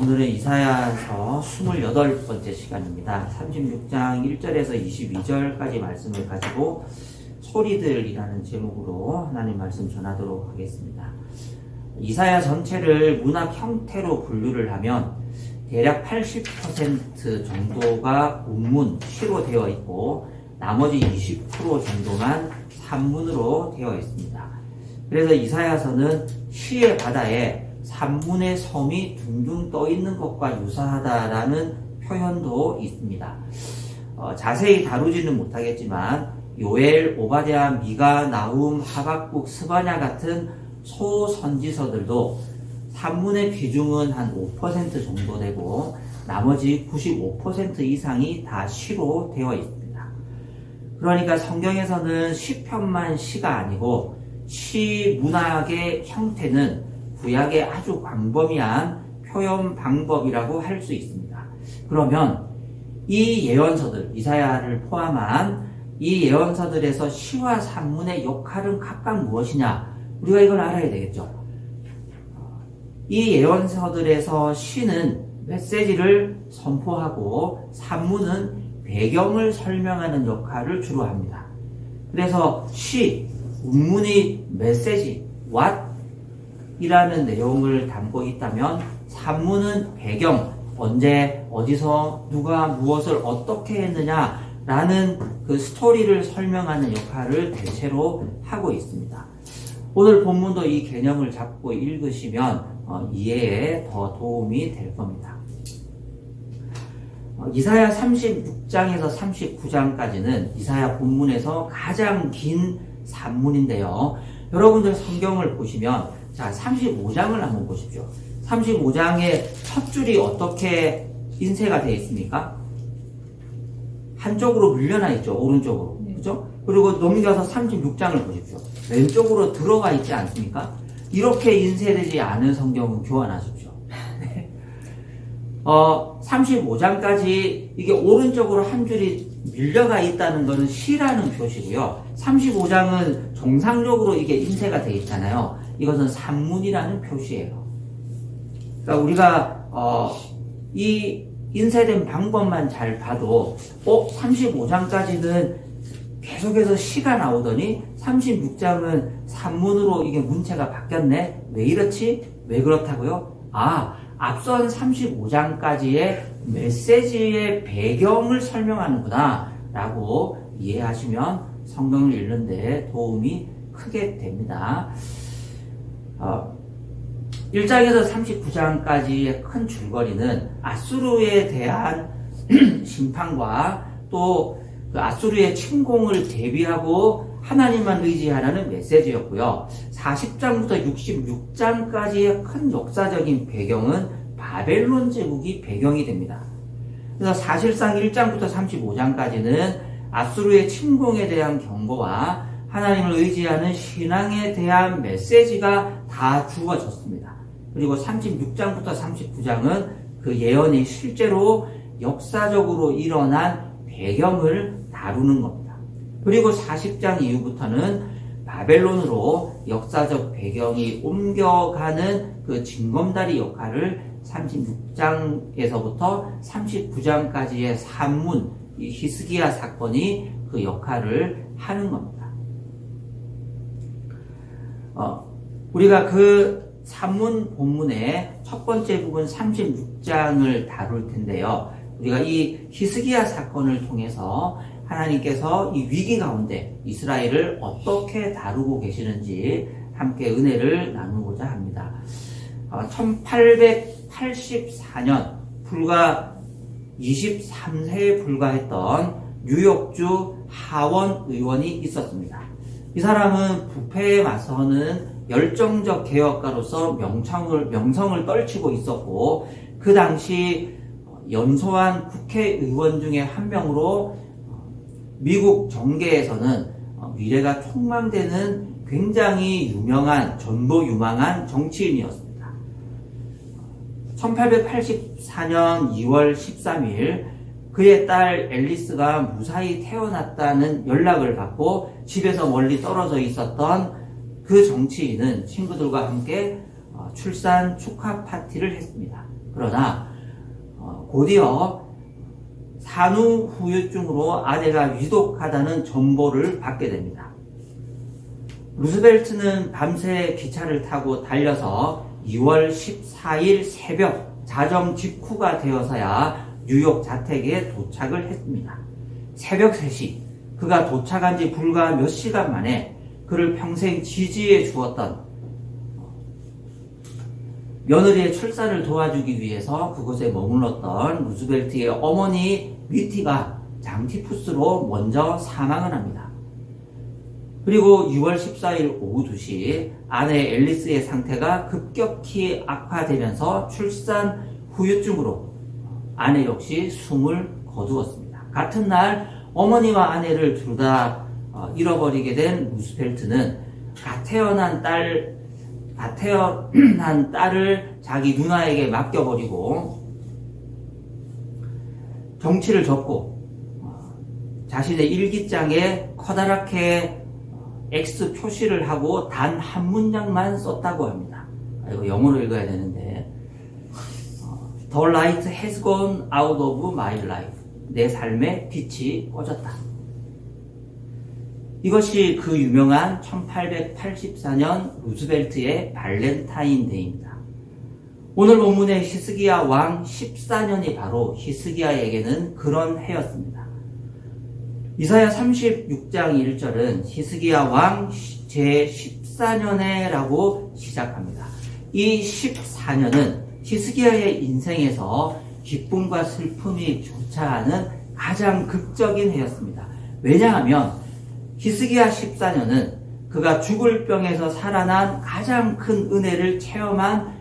오늘은 이사야서 28번째 시간입니다. 36장 1절에서 22절까지 말씀을 가지고 소리들이라는 제목으로 하나님 말씀 전하도록 하겠습니다. 이사야 전체를 문학 형태로 분류를 하면 대략 80% 정도가 운문, 시로 되어 있고 나머지 20% 정도만 산문으로 되어 있습니다. 그래서 이사야서는 시의 바다에 산문의 섬이 둥둥 떠 있는 것과 유사하다라는 표현도 있습니다. 자세히 다루지는 못하겠지만 요엘, 오바댜, 미가, 나훔, 하박국, 스바냐 같은 소선지서들도 산문의 비중은 한 5% 정도 되고 나머지 95% 이상이 다 시로 되어 있습니다. 그러니까 성경에서는 시편만 시가 아니고 시 문학의 형태는 구약의 아주 광범위한 표현 방법이라고 할 수 있습니다. 그러면 이 예언서들, 이사야를 포함한 이 예언서들에서 시와 산문의 역할은 각각 무엇이냐? 우리가 이걸 알아야 되겠죠. 이 예언서들에서 시는 메시지를 선포하고 산문은 배경을 설명하는 역할을 주로 합니다. 그래서 시, 운문이 메시지, what? 이라는 내용을 담고 있다면 산문은 배경, 언제, 어디서, 누가 무엇을 어떻게 했느냐라는 그 스토리를 설명하는 역할을 대체로 하고 있습니다. 오늘 본문도 이 개념을 잡고 읽으시면 이해에 더 도움이 될 겁니다. 이사야 36장에서 39장까지는 이사야 본문에서 가장 긴 산문인데요. 여러분들 성경을 보시면 자, 35장을 한번 보십시오. 35장의 첫 줄이 어떻게 인쇄가 되어 있습니까? 한쪽으로 물려나 있죠. 오른쪽으로. 그죠? 그리고 넘겨서 36장을 보십시오. 왼쪽으로 들어가 있지 않습니까? 이렇게 인쇄되지 않은 성경은 교환하십시오. 35장까지 이게 오른쪽으로 한 줄이 밀려가 있다는 것은 시라는 표시고요. 35장은 정상적으로 이게 인쇄가 되어 있잖아요. 이것은 산문이라는 표시예요. 그러니까 우리가 이 인쇄된 방법만 잘 봐도 35장까지는 계속해서 시가 나오더니 36장은 산문으로 이게 문체가 바뀌었네? 왜 이렇지? 왜 그렇다고요? 앞선 35장까지의 메시지의 배경을 설명하는구나 라고 이해하시면 성경을 읽는데 도움이 크게 됩니다. 1장에서 39장까지의 큰 줄거리는 아수르에 대한 심판과 또 그 아수르의 침공을 대비하고 하나님만 의지하라는 메시지였고요. 40장부터 66장까지의 큰 역사적인 배경은 바벨론 제국이 배경이 됩니다. 그래서 사실상 1장부터 35장까지는 아수르의 침공에 대한 경고와 하나님을 의지하는 신앙에 대한 메시지가 다 주어졌습니다. 그리고 36장부터 39장은 그 예언이 실제로 역사적으로 일어난 배경을 다루는 겁니다. 그리고 40장 이후부터는 바벨론으로 역사적 배경이 옮겨가는 그 징검다리 역할을 36장에서부터 39장까지의 산문, 이 히스기야 사건이 그 역할을 하는 겁니다. 우리가 그 산문 본문의 첫 번째 부분 36장을 다룰 텐데요. 우리가 이 히스기야 사건을 통해서 하나님께서 이 위기 가운데 이스라엘을 어떻게 다루고 계시는지 함께 은혜를 나누고자 합니다. 1884년 불과 23세에 불과했던 뉴욕주 하원 의원이 있었습니다. 이 사람은 부패에 맞서는 열정적 개혁가로서 명성을 떨치고 있었고 그 당시 연소한 국회의원 중에 한 명으로 미국 정계에서는 미래가 촉망되는 굉장히 유명한 전도유망한 정치인이었습니다. 1884년 2월 13일 그의 딸 앨리스가 무사히 태어났다는 연락을 받고 집에서 멀리 떨어져 있었던 그 정치인은 친구들과 함께 출산 축하 파티를 했습니다. 그러나 곧이어 산후 후유증으로 아내가 위독하다는 정보를 받게 됩니다. 루스벨트는 밤새 기차를 타고 달려서 2월 14일 새벽 자정 직후가 되어서야 뉴욕 자택에 도착을 했습니다. 새벽 3시 그가 도착한 지 불과 몇 시간 만에 그를 평생 지지해 주었던 며느리의 출산을 도와주기 위해서 그곳에 머물렀던 루스벨트의 어머니 미티가 장티푸스로 먼저 사망을 합니다. 그리고 6월 14일 오후 2시 아내 앨리스의 상태가 급격히 악화되면서 출산 후유증으로 아내 역시 숨을 거두었습니다. 같은 날 어머니와 아내를 둘 다 잃어버리게 된 루스벨트는 갓 태어난 딸을 자기 누나에게 맡겨버리고 정치를 접고 자신의 일기장에 커다랗게 X 표시를 하고 단 한 문장만 썼다고 합니다. 이거 영어로 읽어야 되는데 The light has gone out of my life. 내 삶에 빛이 꺼졌다. 이것이 그 유명한 1884년 루스벨트의 발렌타인데이입니다. 오늘 본문의 히스기야 왕 14년이 바로 히스기야에게는 그런 해였습니다. 이사야 36장 1절은 히스기야 왕 제14년에라고 시작합니다. 이 14년은 히스기야의 인생에서 기쁨과 슬픔이 교차하는 가장 극적인 해였습니다. 왜냐하면 히스기야 14년은 그가 죽을 병에서 살아난 가장 큰 은혜를 체험한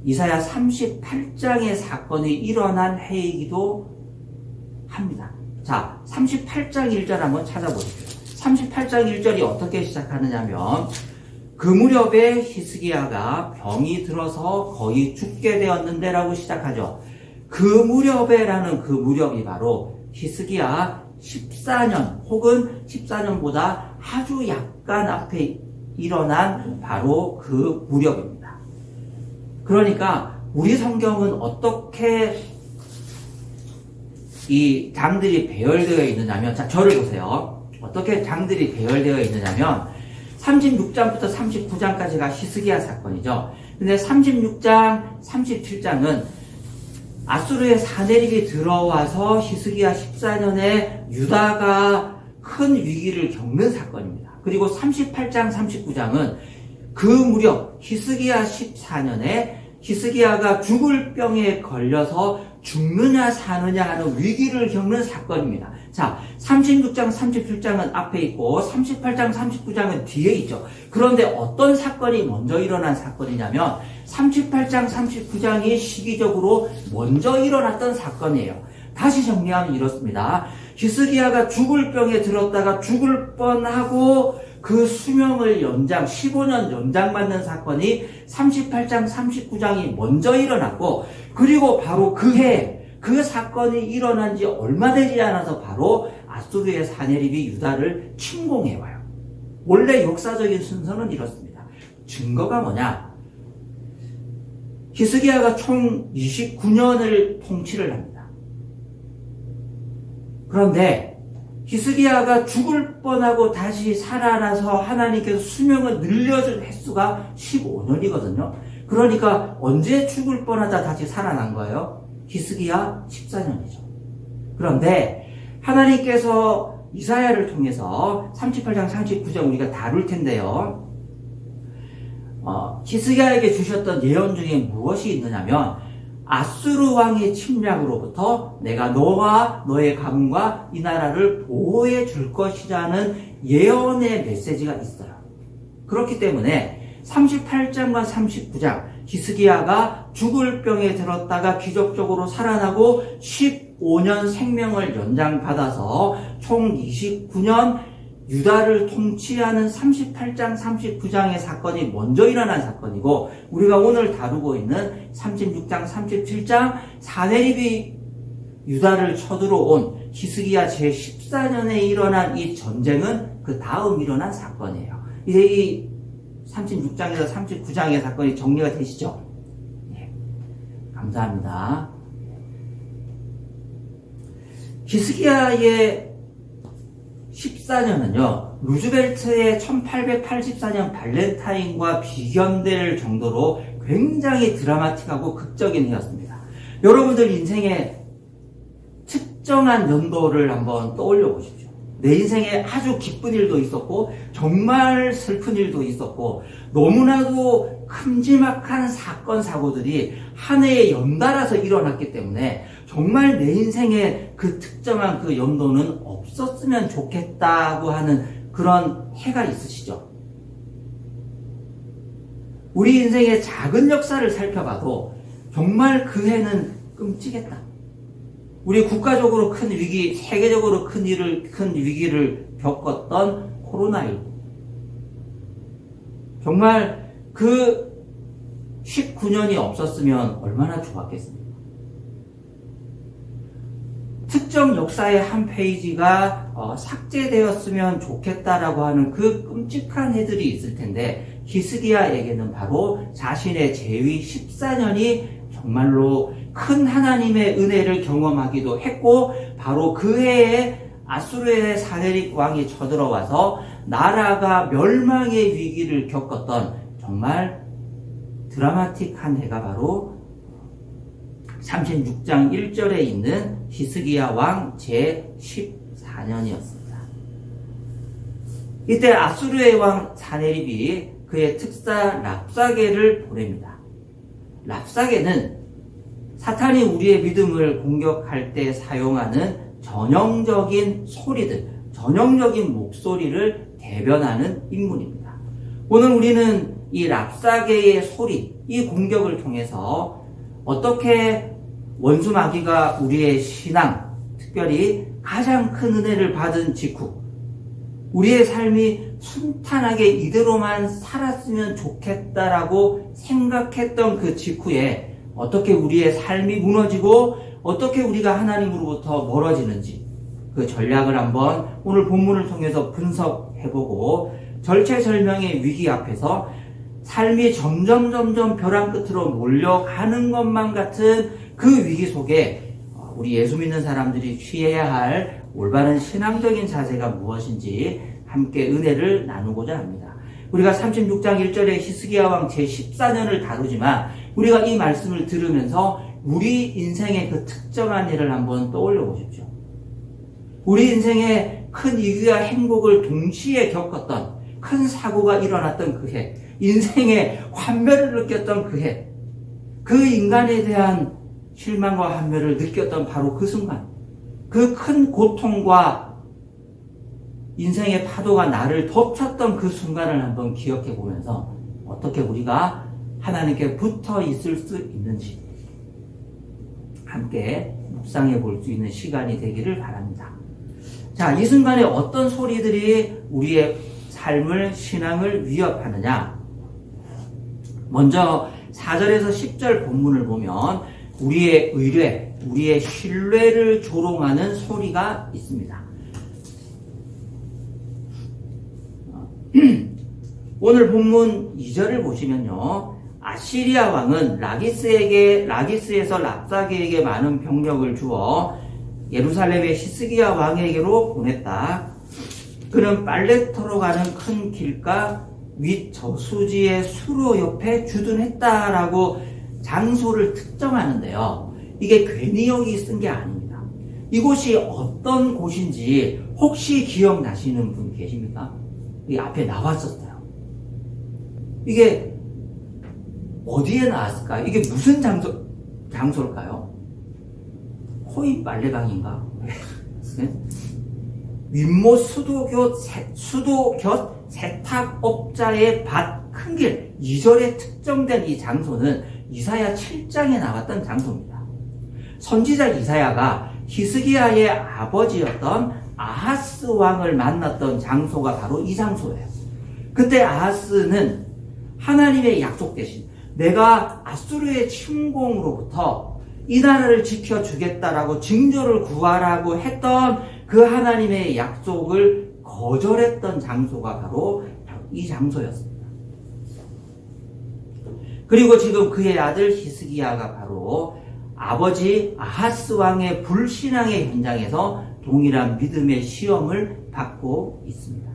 이사야 38장의 사건이 일어난 해이기도 합니다. 자, 38장 1절 한번 찾아보십시오. 38장 1절이 어떻게 시작하느냐면 그 무렵에 히스기야가 병이 들어서 거의 죽게 되었는데 라고 시작하죠. 그 무렵에라는 그 무렵이 바로 히스기야 14년 혹은 14년보다 아주 약간 앞에 일어난 바로 그 무렵입니다. 그러니까 우리 성경은 어떻게 이 장들이 배열되어 있느냐면, 자, 저를 보세요. 어떻게 장들이 배열되어 있느냐면 36장부터 39장까지가 히스기야 사건이죠. 근데 36장, 37장은 아수르의 사내립이 들어와서 히스기야 14년에 유다가 큰 위기를 겪는 사건입니다. 그리고 38장, 39장은 그 무렵 히스기야 14년에 히스기야가 죽을 병에 걸려서 죽느냐 사느냐 하는 위기를 겪는 사건입니다. 자, 36장, 37장은 앞에 있고 38장, 39장은 뒤에 있죠. 그런데 어떤 사건이 먼저 일어난 사건이냐면 38장, 39장이 시기적으로 먼저 일어났던 사건이에요. 다시 정리하면 이렇습니다. 히스기야가 죽을 병에 들었다가 죽을 뻔하고 그 수명을 15년 연장받는 사건이 38장, 39장이 먼저 일어났고, 그리고 바로 그 사건이 일어난 지 얼마 되지 않아서 바로 아수르의 사내립이 유다를 침공해와요. 원래 역사적인 순서는 이렇습니다. 증거가 뭐냐? 히스기야가 총 29년을 통치를 합니다. 그런데 히스기야가 죽을 뻔하고 다시 살아나서 하나님께서 수명을 늘려준 횟수가 15년이거든요. 그러니까 언제 죽을 뻔하다 다시 살아난 거예요? 히스기야 14년이죠. 그런데 하나님께서 이사야를 통해서 38장, 39장 우리가 다룰 텐데요. 히스기야에게 주셨던 예언 중에 무엇이 있느냐면 아수르 왕의 침략으로부터 내가 너와 너의 가문과 이 나라를 보호해 줄 것이라는 예언의 메시지가 있어요. 그렇기 때문에 38장과 39장 히스기야가 죽을 병에 들었다가 기적적으로 살아나고 15년 생명을 연장받아서 총 29년 유다를 통치하는 38장, 39장의 사건이 먼저 일어난 사건이고, 우리가 오늘 다루고 있는 36장, 37장 사내립이 유다를 쳐들어온 히스기야 제14년에 일어난 이 전쟁은 그 다음 일어난 사건이에요. 이제 이 36장에서 39장의 사건이 정리가 되시죠? 예. 감사합니다. 히스기야의 14년은요, 루즈벨트의 1884년 발렌타인과 비견될 정도로 굉장히 드라마틱하고 극적인 해였습니다. 여러분들 인생에 특정한 연도를 한번 떠올려 보십시오. 내 인생에 아주 기쁜 일도 있었고 정말 슬픈 일도 있었고 너무나도 큼지막한 사건 사고들이 한 해에 연달아서 일어났기 때문에 정말 내 인생에 그 특정한 그 연도는 없었으면 좋겠다고 하는 그런 해가 있으시죠? 우리 인생의 작은 역사를 살펴봐도 정말 그 해는 끔찍했다. 우리 국가적으로 큰 위기, 세계적으로 큰 위기를 겪었던 코로나19. 정말 그 19년이 없었으면 얼마나 좋았겠습니까? 특정 역사의 한 페이지가 삭제되었으면 좋겠다라고 하는 그 끔찍한 해들이 있을 텐데 히스기야에게는 바로 자신의 재위 14년이 정말로 큰 하나님의 은혜를 경험하기도 했고 바로 그 해에 아수르의 사네립 왕이 쳐들어와서 나라가 멸망의 위기를 겪었던 정말 드라마틱한 해가 바로 36장 1절에 있는 히스기야 왕 제14년이었습니다. 이때 아수르의 왕 사네립이 그의 특사 랍사게를 보냅니다. 랍사게는 사탄이 우리의 믿음을 공격할 때 사용하는 전형적인 소리들, 전형적인 목소리를 대변하는 인물입니다. 오늘 우리는 이 랍사게의 소리, 이 공격을 통해서 어떻게 원수 마귀가 우리의 신앙, 특별히 가장 큰 은혜를 받은 직후 우리의 삶이 순탄하게 이대로만 살았으면 좋겠다라고 생각했던 그 직후에 어떻게 우리의 삶이 무너지고 어떻게 우리가 하나님으로부터 멀어지는지 그 전략을 한번 오늘 본문을 통해서 분석해보고 절체절명의 위기 앞에서 삶이 점점 벼랑 끝으로 몰려가는 것만 같은 그 위기 속에 우리 예수 믿는 사람들이 취해야 할 올바른 신앙적인 자세가 무엇인지 함께 은혜를 나누고자 합니다. 우리가 36장 1절에 히스기야 왕 제14년을 다루지만 우리가 이 말씀을 들으면서 우리 인생의 그 특정한 일을 한번 떠올려 보십시오. 우리 인생의 큰 위기와 행복을 동시에 겪었던 큰 사고가 일어났던 그 해, 인생의 환멸을 느꼈던 그 해, 그 인간에 대한 실망과 환멸을 느꼈던 바로 그 순간, 그 큰 고통과 인생의 파도가 나를 덮쳤던 그 순간을 한번 기억해 보면서 어떻게 우리가 하나님께 붙어 있을 수 있는지 함께 묵상해 볼 수 있는 시간이 되기를 바랍니다. 자, 이 순간에 어떤 소리들이 우리의 삶을, 신앙을 위협하느냐? 먼저 4절에서 10절 본문을 보면 우리의 의뢰, 우리의 신뢰를 조롱하는 소리가 있습니다. 오늘 본문 2절을 보시면요, 아시리아 왕은 라기스에서 랍사게에게 많은 병력을 주어 예루살렘의 히스기야 왕에게로 보냈다. 그는 빨레터로 가는 큰 길가 윗 저수지의 수로 옆에 주둔했다라고 장소를 특정하는데요. 이게 괜히 여기 쓴 게 아닙니다. 이곳이 어떤 곳인지 혹시 기억나시는 분 계십니까? 이 앞에 나왔었어요. 이게 어디에 나왔을까요? 이게 무슨 장소일까요? 코인 빨래방인가? 네? 윗모 수도곁 세탁업자의 밭 큰 길 2절에 특정된 이 장소는 이사야 7장에 나왔던 장소입니다. 선지자 이사야가 히스기야의 아버지였던 아하스 왕을 만났던 장소가 바로 이 장소예요. 그때 아하스는 하나님의 약속 대신 내가 아수르의 침공으로부터 이 나라를 지켜주겠다라고 징조를 구하라고 했던 그 하나님의 약속을 거절했던 장소가 바로 이 장소였습니다. 그리고 지금 그의 아들 히스기야가 바로 아버지 아하스 왕의 불신앙의 현장에서 동일한 믿음의 시험을 받고 있습니다.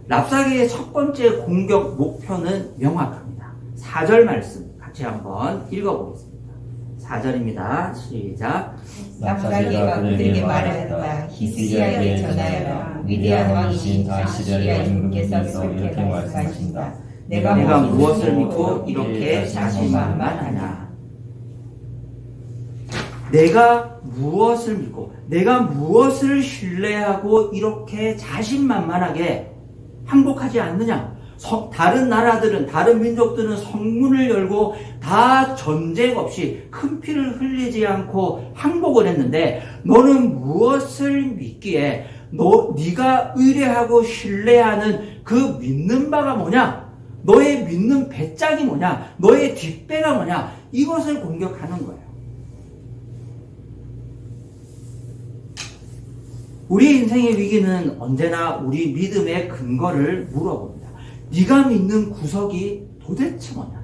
랍사게의 첫 번째 공격 목표는 명확합니다. 4절 말씀 같이 한번 읽어보겠습니다. 4절입니다. 시작. 랍사게가 그들에게 말하였다. 히스기야에게 전하여라. 위대한 왕이신 아시리아 임금께서 이렇게 말씀하신다. 내가 무엇을 믿고 이렇게 자신만만하냐? 내가 무엇을 믿고, 내가 무엇을 신뢰하고 이렇게 자신만만하게 항복하지 않느냐? 다른 나라들은, 다른 민족들은 성문을 열고 다 전쟁 없이 큰 피를 흘리지 않고 항복을 했는데 너는 무엇을 믿기에 네가 의뢰하고 신뢰하는 그 믿는 바가 뭐냐? 너의 믿는 배짱이 뭐냐? 너의 뒷배가 뭐냐? 이것을 공격하는 거예요. 우리 인생의 위기는 언제나 우리 믿음의 근거를 물어봅니다. 네가 믿는 구석이 도대체 뭐냐?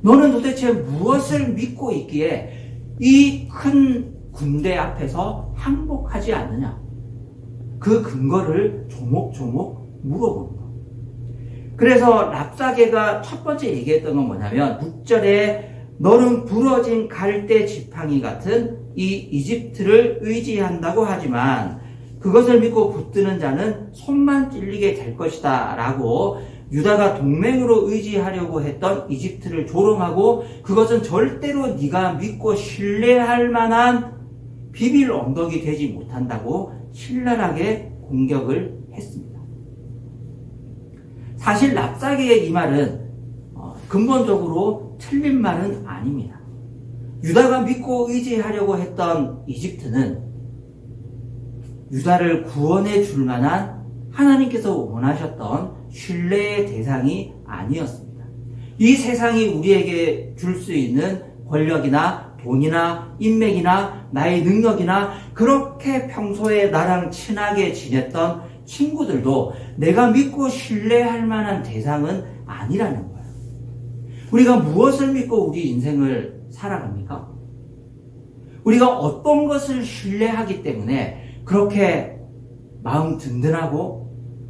너는 도대체 무엇을 믿고 있기에 이 큰 군대 앞에서 항복하지 않느냐? 그 근거를 조목조목 물어봅니다. 그래서 랍사게가 첫 번째 얘기했던 건 뭐냐면 6절에 너는 부러진 갈대 지팡이 같은 이 이집트를 의지한다고 하지만 그것을 믿고 붙드는 자는 손만 찔리게 될 것이다 라고 유다가 동맹으로 의지하려고 했던 이집트를 조롱하고 그것은 절대로 네가 믿고 신뢰할 만한 비빌 언덕이 되지 못한다고 신랄하게 공격을 했습니다. 사실 랍사게의 이 말은 근본적으로 틀린 말은 아닙니다. 유다가 믿고 의지하려고 했던 이집트는 유다를 구원해 줄 만한 하나님께서 원하셨던 신뢰의 대상이 아니었습니다. 이 세상이 우리에게 줄 수 있는 권력이나 돈이나 인맥이나 나의 능력이나 그렇게 평소에 나랑 친하게 지냈던 친구들도 내가 믿고 신뢰할 만한 대상은 아니라는 거예요. 우리가 무엇을 믿고 우리 인생을 살아갑니까? 우리가 어떤 것을 신뢰하기 때문에 그렇게 마음 든든하고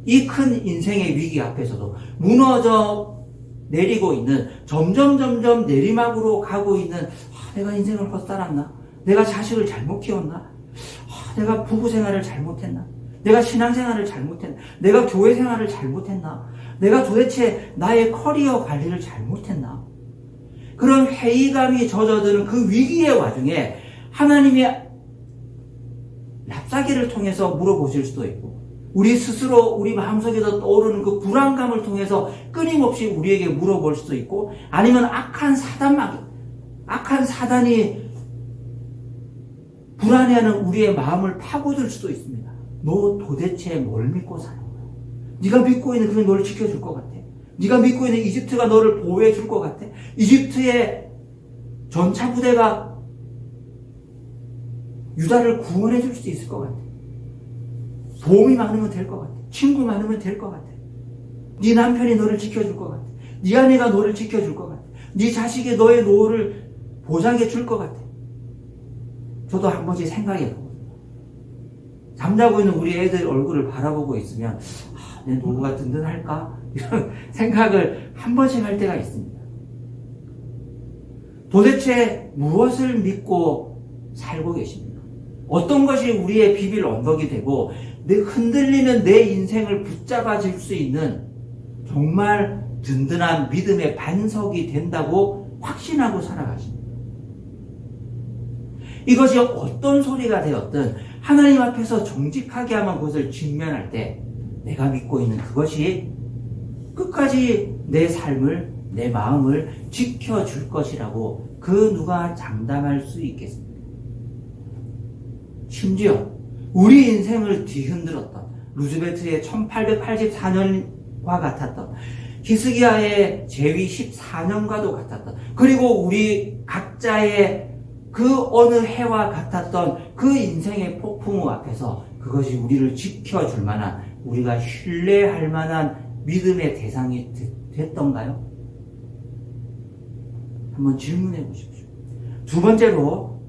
이 큰 인생의 위기 앞에서도 무너져 내리고 있는 점점 내리막으로 가고 있는 내가 인생을 헛살았나? 내가 자식을 잘못 키웠나? 내가 부부 생활을 잘못했나? 내가 신앙생활을 잘못했나? 내가 교회 생활을 잘못했나? 내가 도대체 나의 커리어 관리를 잘못했나? 그런 회의감이 젖어드는 그 위기의 와중에 하나님이 랍사게를 통해서 물어보실 수도 있고 우리 스스로 우리 마음속에서 떠오르는 그 불안감을 통해서 끊임없이 우리에게 물어볼 수도 있고 아니면 악한 사단이 불안해하는 우리의 마음을 파고들 수도 있습니다. 너 도대체 뭘 믿고 사는 거야? 네가 믿고 있는 그게 너를 지켜줄 것 같아? 네가 믿고 있는 이집트가 너를 보호해 줄 것 같아? 이집트의 전차 부대가 유다를 구원해 줄 수 있을 것 같아? 도움이 많으면 될 것 같아? 친구 많으면 될 것 같아? 네 남편이 너를 지켜줄 것 같아? 네 아내가 너를 지켜줄 것 같아? 네 자식이 너의 노후를 보장해 줄 것 같아? 저도 한 번씩 생각해 보거든요. 잠자고 있는 우리 애들 얼굴을 바라보고 있으면 내 노후가 든든할까? 이런 생각을 한 번씩 할 때가 있습니다. 도대체 무엇을 믿고 살고 계십니까? 어떤 것이 우리의 비빌 언덕이 되고 흔들리는 내 인생을 붙잡아 줄 수 있는 정말 든든한 믿음의 반석이 된다고 확신하고 살아가십니다. 이것이 어떤 소리가 되었든 하나님 앞에서 정직하게 하면 그것을 직면할 때 내가 믿고 있는 그것이 끝까지 내 삶을, 내 마음을 지켜줄 것이라고 그 누가 장담할 수 있겠습니까? 심지어 우리 인생을 뒤흔들었던 루즈벨트의 1884년과 같았던 히스기야의 재위 14년과도 같았던 그리고 우리 각자의 그 어느 해와 같았던 그 인생의 폭풍우 앞에서 그것이 우리를 지켜줄 만한 우리가 신뢰할 만한 믿음의 대상이 됐던가요? 한번 질문해 보십시오. 두 번째로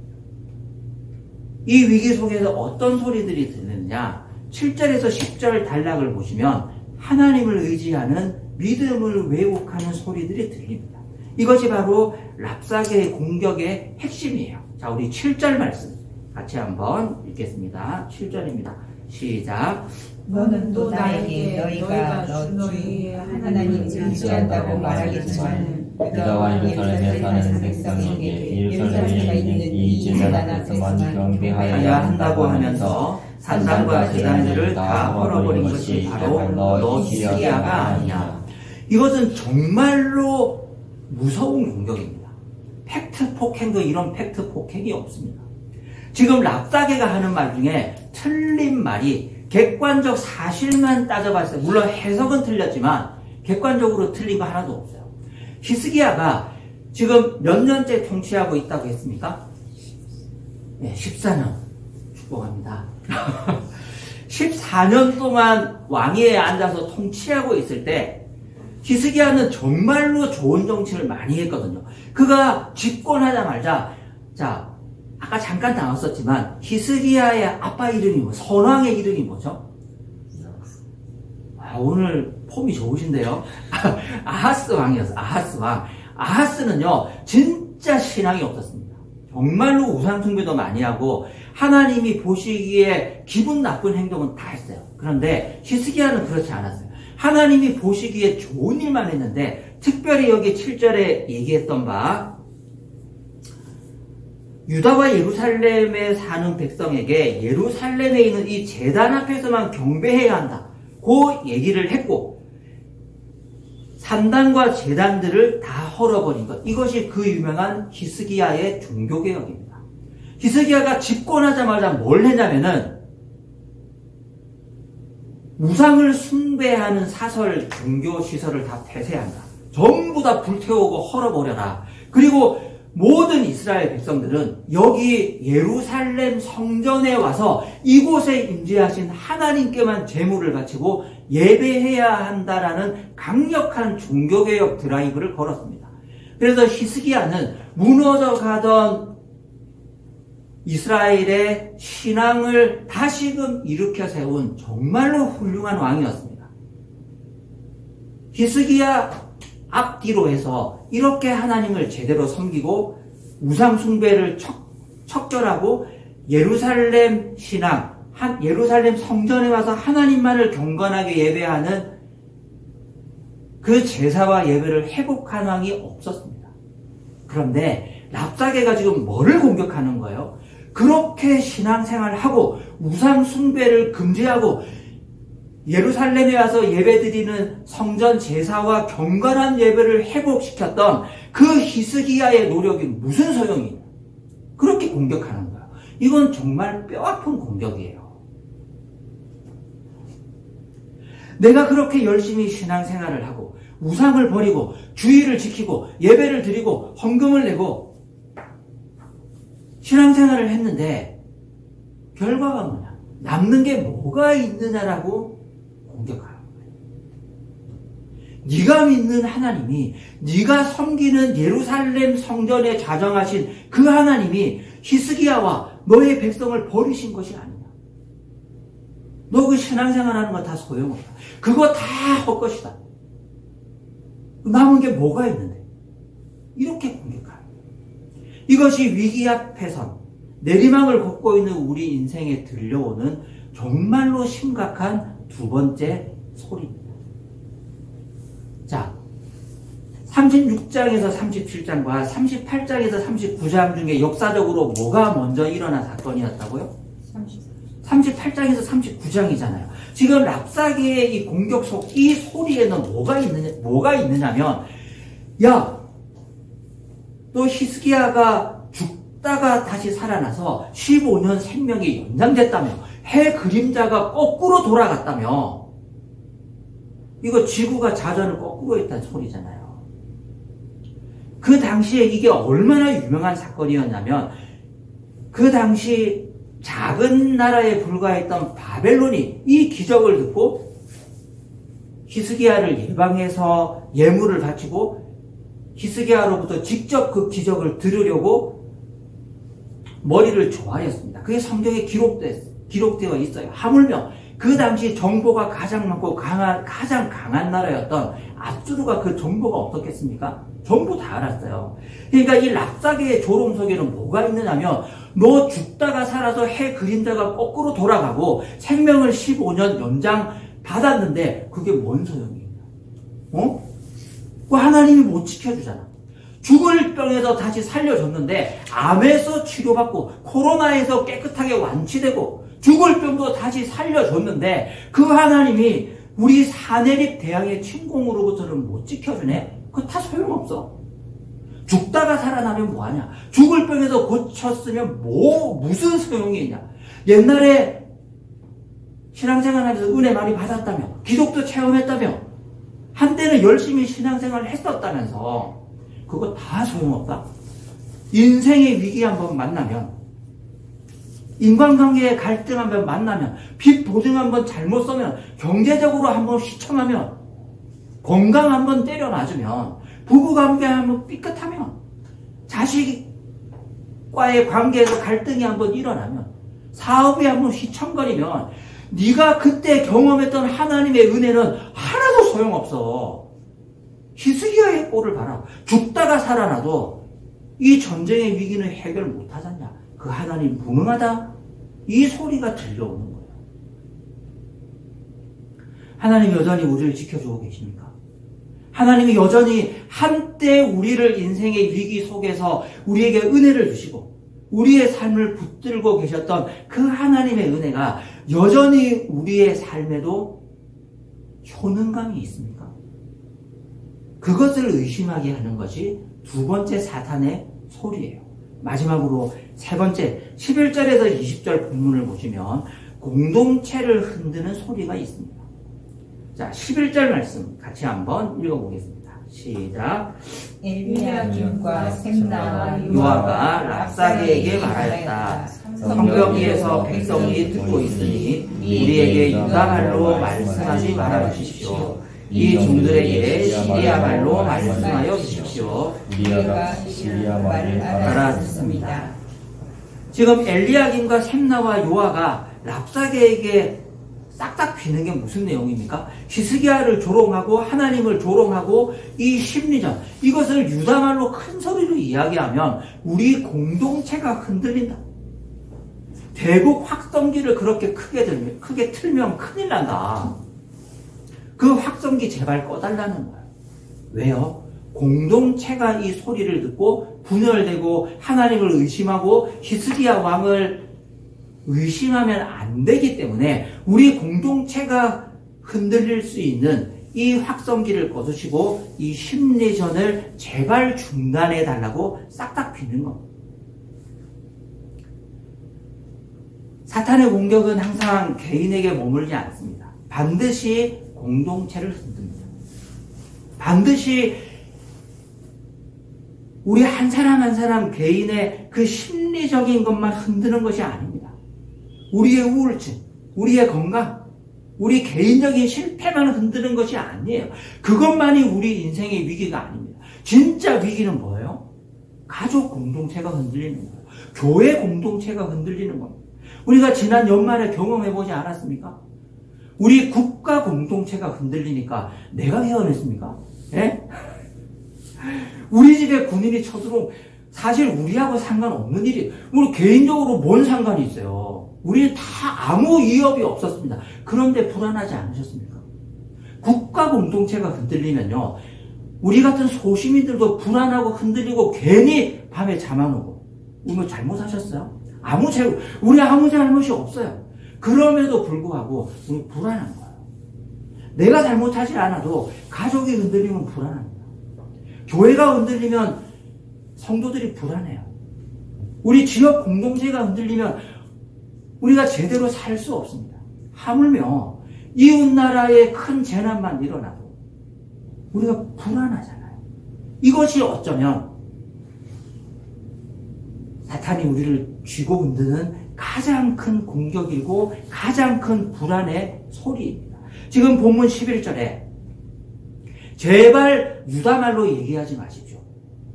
이 위기 속에서 어떤 소리들이 들리느냐? 7절에서 10절 단락을 보시면 하나님을 의지하는 믿음을 왜곡하는 소리들이 들립니다. 이것이 바로 랍사게의 공격의 핵심이에요. 자, 우리 7절 말씀 같이 한번 읽겠습니다. 7절입니다. 시작. 너는 또 나에게 너희가 너희 하나님 의지한다고 말하겠지만 유다와 예루살렘에 사는 백성에게 예루살렘에 있는 이 제단 앞에서만 경배하여야 한다고 하면서 산당과 제단들을 다 헐어버린 것이 바로 너 히스기야가 아니냐. 이것은 정말로 무서운 공격입니다. 팩트 폭행도 이런 팩트 폭행이 없습니다. 지금 랍사게가 하는 말 중에 틀린 말이 객관적 사실만 따져봤을 때, 물론 해석은 틀렸지만 객관적으로 틀린 거 하나도 없어요. 히스기야가 지금 몇 년째 통치하고 있다고 했습니까? 네, 14년. 축복합니다. 14년 동안 왕위에 앉아서 통치하고 있을 때 히스기야는 정말로 좋은 정치를 많이 했거든요. 그가 집권하자마자, 자, 아까 잠깐 나왔었지만 히스기야의 아빠 이름이 뭐, 선왕의 이름이 뭐죠? 오늘 폼이 좋으신데요. 아하스 왕이었어요. 아하스 왕. 아하스는요, 진짜 신앙이 없었습니다. 정말로 우상 숭배도 많이 하고 하나님이 보시기에 기분 나쁜 행동은 다 했어요. 그런데 히스기야는 그렇지 않았어요. 하나님이 보시기에 좋은 일만 했는데, 특별히 여기 7절에 얘기했던 바, 유다와 예루살렘에 사는 백성에게 예루살렘에 있는 이 제단 앞에서만 경배해야 한다. 그 얘기를 했고, 산당과 제단들을 다 헐어버린 것. 이것이 그 유명한 히스기야의 종교개혁입니다. 히스기야가 집권하자마자 뭘 했냐면은, 우상을 숭배하는 사설, 종교 시설을 다 폐쇄한다. 전부 다 불태우고 헐어버려라. 그리고 모든 이스라엘 백성들은 여기 예루살렘 성전에 와서 이곳에 임재하신 하나님께만 제물을 바치고 예배해야 한다라는 강력한 종교개혁 드라이브를 걸었습니다. 그래서 히스기야는 무너져 가던 이스라엘의 신앙을 다시금 일으켜 세운 정말로 훌륭한 왕이었습니다. 히스기야 앞뒤로 해서 이렇게 하나님을 제대로 섬기고 우상 숭배를 척결하고 예루살렘 신앙, 예루살렘 성전에 와서 하나님만을 경건하게 예배하는 그 제사와 예배를 회복한 왕이 없었습니다. 그런데 랍사게가 지금 뭐를 공격하는 거예요? 그렇게 신앙생활을 하고 우상 숭배를 금지하고 예루살렘에 와서 예배드리는 성전 제사와 경건한 예배를 회복시켰던 그 히스기야의 노력이 무슨 소용이 있냐? 그렇게 공격하는 거예요. 이건 정말 뼈아픈 공격이에요. 내가 그렇게 열심히 신앙생활을 하고 우상을 버리고 주의를 지키고 예배를 드리고 헌금을 내고 신앙생활을 했는데 결과가 뭐냐? 남는 게 뭐가 있느냐라고 공격하는 거예요. 네가 믿는 하나님이, 네가 섬기는 예루살렘 성전에 자정하신 그 하나님이 히스기야와 너의 백성을 버리신 것이 아니냐. 너 그 신앙생활하는 거 다 소용없다. 그거 다 헛것이다. 남은 게 뭐가 있는데? 이렇게 공격하는 거예요. 이것이 위기 앞에선 내리막을 걷고 있는 우리 인생에 들려오는 정말로 심각한 두 번째 소리입니다. 자, 36장에서 37장과 38장에서 39장 중에 역사적으로 뭐가 먼저 일어난 사건이었다고요? 38장에서 39장이잖아요. 지금 랍사게의 이 공격 속 이 소리에는 뭐가 있느냐면, 야, 또 히스기야가 죽다가 다시 살아나서 15년 생명이 연장됐다며, 해 그림자가 거꾸로 돌아갔다며, 이거 지구가 자전을 거꾸로 했다는 소리잖아요. 그 당시에 이게 얼마나 유명한 사건이었냐면, 그 당시 작은 나라에 불과했던 바벨론이 이 기적을 듣고 히스기야를 예방해서 예물을 바치고 히스기야로부터 직접 그 기적을 들으려고 머리를 조아렸습니다. 그게 성경에 기록되어 있어요. 하물며 그 당시 정보가 가장 많고 가장 강한 나라였던 아수르가 그 정보가 어떻겠습니까? 전부 다 알았어요. 그러니까 이 랍사게의 조롱 속에는 뭐가 있느냐면 너 죽다가 살아서 해 그림자가 거꾸로 돌아가고 생명을 15년 연장 받았는데 그게 뭔 소용이냐? 그 하나님이 못 지켜주잖아. 죽을 병에서 다시 살려줬는데 암에서 치료받고 코로나에서 깨끗하게 완치되고 죽을 병도 다시 살려줬는데 그 하나님이 우리 사내립 대왕의 침공으로부터는 못 지켜주네? 그거 다 소용없어. 죽다가 살아나면 뭐하냐? 죽을 병에서 고쳤으면 무슨 소용이 있냐? 옛날에 신앙생활하면서 은혜 많이 받았다며 기독도 체험했다며 한때는 열심히 신앙생활을 했었다면서 그거 다 소용없다. 인생의 위기 한번 만나면 인간관계의 갈등 한번 만나면 빚 보증 한번 잘못 써면 경제적으로 한번 휘청하면 건강 한번 때려 맞으면 부부관계 한번 삐끗하면 자식과의 관계에서 갈등이 한번 일어나면 사업이 한번 휘청거리면 네가 그때 경험했던 하나님의 은혜는 하나도 소용없어. 히스기야의 꼴을 봐라. 죽다가 살아나도 이 전쟁의 위기는 해결 못하잖냐. 그 하나님 무능하다. 이 소리가 들려오는 거예요. 하나님 여전히 우리를 지켜주고 계십니까? 하나님이 여전히 한때 우리를 인생의 위기 속에서 우리에게 은혜를 주시고 우리의 삶을 붙들고 계셨던 그 하나님의 은혜가 여전히 우리의 삶에도 효능감이 있습니까? 그것을 의심하게 하는 것이 두 번째 사탄의 소리예요. 마지막으로 세 번째 11절에서 20절 본문을 보시면 공동체를 흔드는 소리가 있습니다. 자, 11절 말씀 같이 한번 읽어보겠습니다. 시작. 엘리야김과 셈나와 요아가 랍사게에게 말하였다. 성벽 위에서 백성이 듣고 있으니 우리에게 유다말로 말씀하지 말아 주십시오. 이 종들에게 시리아 말로 말씀하여 주십시오. 우리가 시리아 말을 알아듣습니다. 지금 엘리야김과 셈나와 요아가 랍사게에게 싹싹 비는 게 무슨 내용입니까? 히스기야를 조롱하고 하나님을 조롱하고 이 심리전 이것을 유다말로 큰 소리로 이야기하면 우리 공동체가 흔들린다. 대국 확성기를 그렇게 크게 틀면 큰일 난다. 그 확성기 제발 꺼달라는 거예요. 왜요? 공동체가 이 소리를 듣고 분열되고 하나님을 의심하고 히스기야 왕을 의심하면 안 되기 때문에 우리 공동체가 흔들릴 수 있는 이 확성기를 꺼두시고 이 심리전을 제발 중단해 달라고 싹싹 비는 겁니다. 사탄의 공격은 항상 개인에게 머물지 않습니다. 반드시 공동체를 흔듭니다. 반드시 우리 한 사람 한 사람 개인의 그 심리적인 것만 흔드는 것이 아닙니다. 우리의 우울증, 우리의 건강, 우리 개인적인 실패만 흔드는 것이 아니에요. 그것만이 우리 인생의 위기가 아닙니다. 진짜 위기는 뭐예요? 가족 공동체가 흔들리는 거예요. 교회 공동체가 흔들리는 겁니다. 우리가 지난 연말에 경험해보지 않았습니까? 우리 국가 공동체가 흔들리니까 내가 회원했습니까? 예? 우리 집에 군인이 쳐들어오면 사실 우리하고 상관없는 일이에요. 우리 개인적으로 뭔 상관이 있어요? 우리는 다 아무 위협이 없었습니다. 그런데 불안하지 않으셨습니까? 국가 공동체가 흔들리면요, 우리 같은 소시민들도 불안하고 흔들리고 괜히 밤에 잠 안 오고. 이거 잘못하셨어요? 우리 아무 잘못이 없어요. 그럼에도 불구하고 우리 불안한 거예요. 내가 잘못하지 않아도 가족이 흔들리면 불안합니다. 교회가 흔들리면 성도들이 불안해요. 우리 지역 공동체가 흔들리면 우리가 제대로 살 수 없습니다. 하물며 이웃나라에 큰 재난만 일어나도 우리가 불안하잖아요. 이것이 어쩌면 사탄이 우리를 쥐고 흔드는 가장 큰 공격이고 가장 큰 불안의 소리입니다. 지금 본문 11절에 제발 유다말로 얘기하지 마십시오.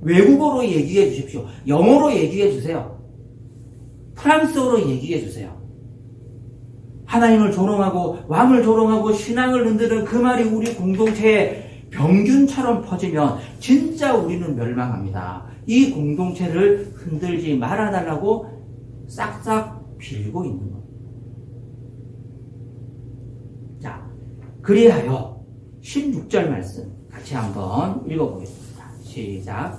외국어로 얘기해 주십시오. 영어로 얘기해 주세요. 프랑스어로 얘기해 주세요. 하나님을 조롱하고 왕을 조롱하고 신앙을 흔드는 그 말이 우리 공동체에 병균처럼 퍼지면 진짜 우리는 멸망합니다. 이 공동체를 흔들지 말아달라고 싹싹 빌고 있는 겁니다. 자, 그리하여 16절 말씀 같이 한번 읽어보겠습니다. 시작.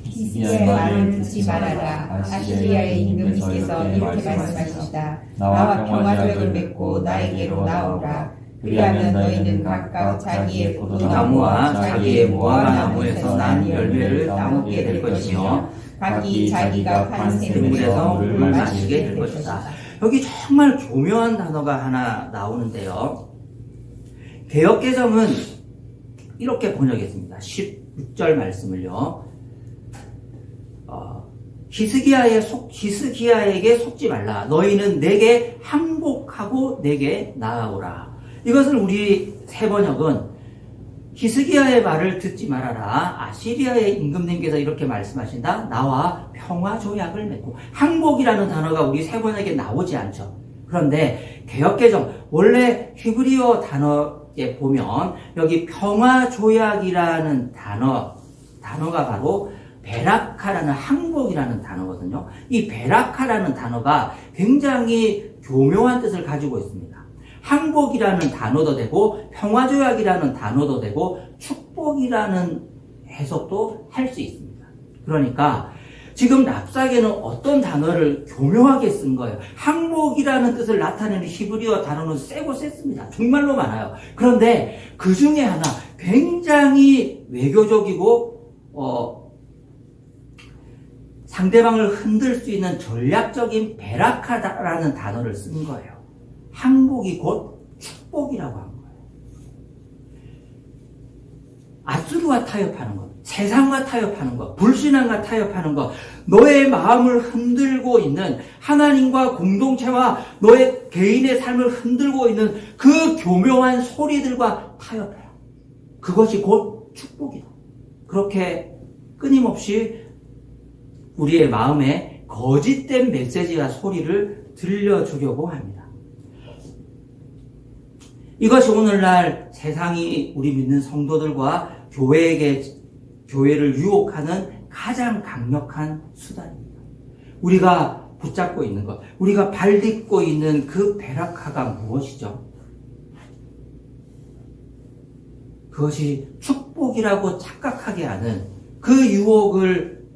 히스기야의 말을 듣지 말아라. 아시리아의 임금님께서 이렇게 말씀하시다. 나와 평화조약을 맺고 나에게로 나오라. 그리하면 너희는 각각 자기의 포도나무와 자기의 무화과나무에서 난 열매를 따먹게 될 것이며 각기 자기가 판 샘물에서 물을 마시게 될 것이다. 여기 정말 교묘한 단어가 하나 나오는데요. 개역개정은 이렇게 번역했습니다. 16절 말씀을요. 히스기야에게 속지 말라. 너희는 내게 항복하고 내게 나아오라. 이것을 우리 새번역은 히스기야의 말을 듣지 말아라. 아시리아의 임금님께서 이렇게 말씀하신다. 나와 평화 조약을 맺고. 항복이라는 단어가 우리 새번역에 나오지 않죠. 그런데 개역개정 원래 히브리어 단어에 보면 여기 평화 조약이라는 단어가 바로 베라카라는 항복이라는 단어거든요. 이 베라카라는 단어가 굉장히 교묘한 뜻을 가지고 있습니다. 항복이라는 단어도 되고 평화조약이라는 단어도 되고 축복이라는 해석도 할 수 있습니다. 그러니까 지금 랍사게는 어떤 단어를 교묘하게 쓴 거예요. 항복이라는 뜻을 나타내는 히브리어 단어는 세고 셌습니다. 정말로 많아요. 그런데 그 중에 하나 굉장히 외교적이고 상대방을 흔들 수 있는 전략적인 베라카라는 단어를 쓴 거예요. 항복이 곧 축복이라고 한 거예요. 아수르와 타협하는 것, 세상과 타협하는 것, 불신앙과 타협하는 것, 너의 마음을 흔들고 있는 하나님과 공동체와 너의 개인의 삶을 흔들고 있는 그 교묘한 소리들과 타협해요. 그것이 곧 축복이다. 그렇게 끊임없이 우리의 마음에 거짓된 메시지와 소리를 들려주려고 합니다. 이것이 오늘날 세상이 우리 믿는 성도들과 교회를 유혹하는 가장 강력한 수단입니다. 우리가 붙잡고 있는 것, 우리가 발딛고 있는 그 베라카가 무엇이죠? 그것이 축복이라고 착각하게 하는 그 유혹을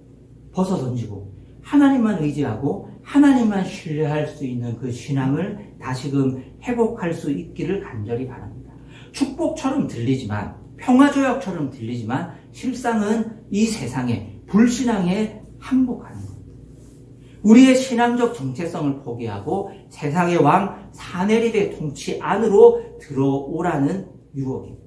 벗어던지고 하나님만 의지하고 하나님만 신뢰할 수 있는 그 신앙을 다시금 회복할 수 있기를 간절히 바랍니다. 축복처럼 들리지만 평화조약처럼 들리지만 실상은 이 세상에 불신앙에 항복하는 겁니다. 우리의 신앙적 정체성을 포기하고 세상의 왕 사네립의 통치 안으로 들어오라는 유혹입니다.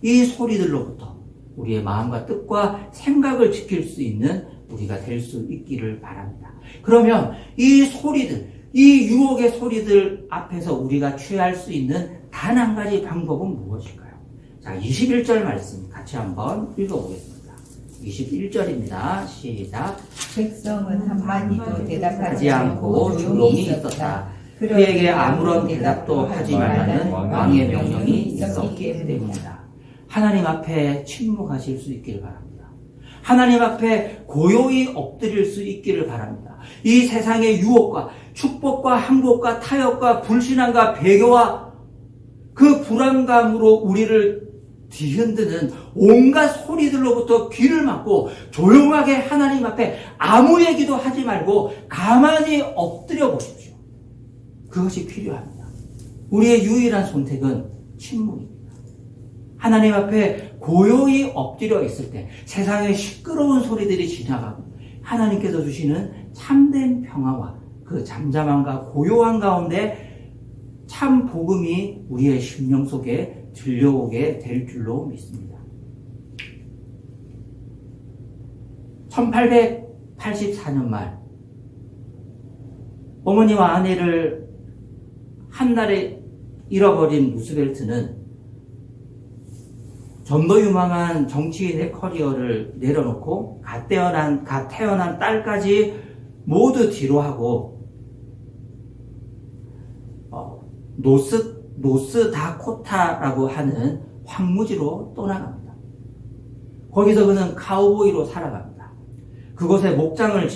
이 소리들로부터 우리의 마음과 뜻과 생각을 지킬 수 있는 우리가 될 수 있기를 바랍니다. 그러면 이 소리들, 이 유혹의 소리들 앞에서 우리가 취할 수 있는 단 한 가지 방법은 무엇일까요? 자, 21절 말씀 같이 한번 읽어보겠습니다. 21절입니다. 시작. 백성은 한마디도 대답하지 하지 않고 조용히 있었다. 그에게 아무런 대답도 하지 말라는 왕의 명령이 있었기 때문이다. 하나님 앞에 침묵하실 수 있기를 바랍니다. 하나님 앞에 고요히 엎드릴 수 있기를 바랍니다. 이 세상의 유혹과 축복과 항복과 타협과 불신앙과 배교와 그 불안감으로 우리를 뒤흔드는 온갖 소리들로부터 귀를 막고 조용하게 하나님 앞에 아무 얘기도 하지 말고 가만히 엎드려 보십시오. 그것이 필요합니다. 우리의 유일한 선택은 침묵입니다. 하나님 앞에 고요히 엎드려 있을 때 세상의 시끄러운 소리들이 지나가고 하나님께서 주시는 참된 평화와 그 잠잠함과 고요한 가운데 참 복음이 우리의 심령 속에 들려오게 될 줄로 믿습니다. 1884년 말 어머니와 아내를 한날에 잃어버린 루스벨트는 전도 유망한 정치인의 커리어를 내려놓고 갓 태어난 딸까지 모두 뒤로 하고 노스다코타라고 하는 황무지로 떠나갑니다. 거기서 그는 카우보이로 살아갑니다. 그곳에 목장을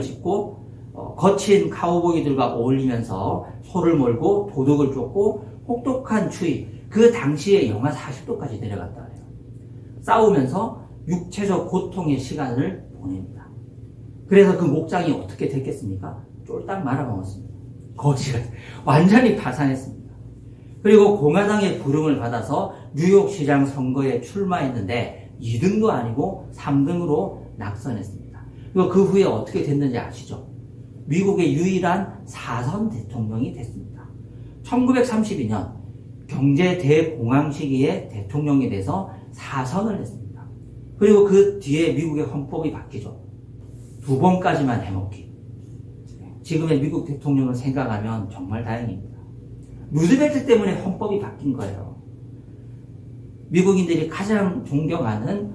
짓고 거친 카우보이들과 어울리면서 소를 몰고 도둑을 쫓고 혹독한 추위, 그 당시에 영하 40도까지 내려갔다 해요. 싸우면서 육체적 고통의 시간을 보냅니다. 그래서 그 목장이 어떻게 됐겠습니까? 쫄딱 말아먹었습니다. 거지가 완전히 파산했습니다. 그리고 공화당의 부름을 받아서 뉴욕시장 선거에 출마했는데 2등도 아니고 3등으로 낙선했습니다. 그리고 그 후에 어떻게 됐는지 아시죠? 미국의 유일한 4선 대통령이 됐습니다. 1932년 경제 대공황 시기에 대통령이 돼서 4선을 했습니다. 그리고 그 뒤에 미국의 헌법이 바뀌죠. 2번까지만 해먹기. 지금의 미국 대통령을 생각하면 정말 다행입니다. 루즈벨트 때문에 헌법이 바뀐 거예요. 미국인들이 가장 존경하는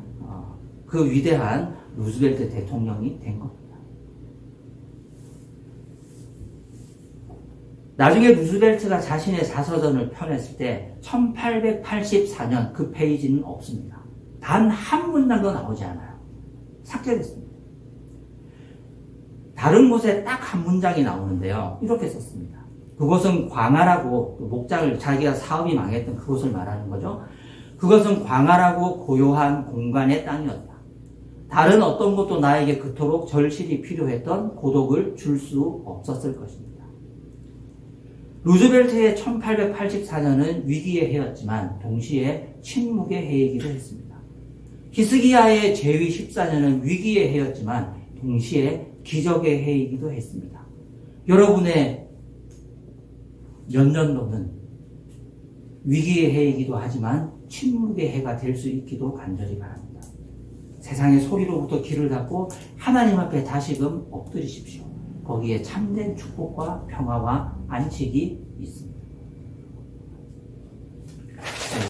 그 위대한 루즈벨트 대통령이 된 겁니다. 나중에 루즈벨트가 자신의 자서전을 펴냈을 때 1884년 그 페이지는 없습니다. 단 한 문장도 나오지 않아요. 삭제됐습니다. 다른 곳에 딱 한 문장이 나오는데요. 이렇게 썼습니다. 그것은 광활하고, 목장을 자기가 사업이 망했던 그곳을 말하는 거죠. 그것은 광활하고 고요한 공간의 땅이었다. 다른 어떤 것도 나에게 그토록 절실히 필요했던 고독을 줄 수 없었을 것입니다. 루즈벨트의 1884년은 위기의 해였지만 동시에 침묵의 해이기도 했습니다. 히스기야의 제위 14년은 위기의 해였지만 동시에 기적의 해이기도 했습니다. 여러분의 연년도는 위기의 해이기도 하지만 침묵의 해가 될 수 있기도 간절히 바랍니다. 세상의 소리로부터 귀를 닫고 하나님 앞에 다시금 엎드리십시오. 거기에 참된 축복과 평화와 안식이 있습니다.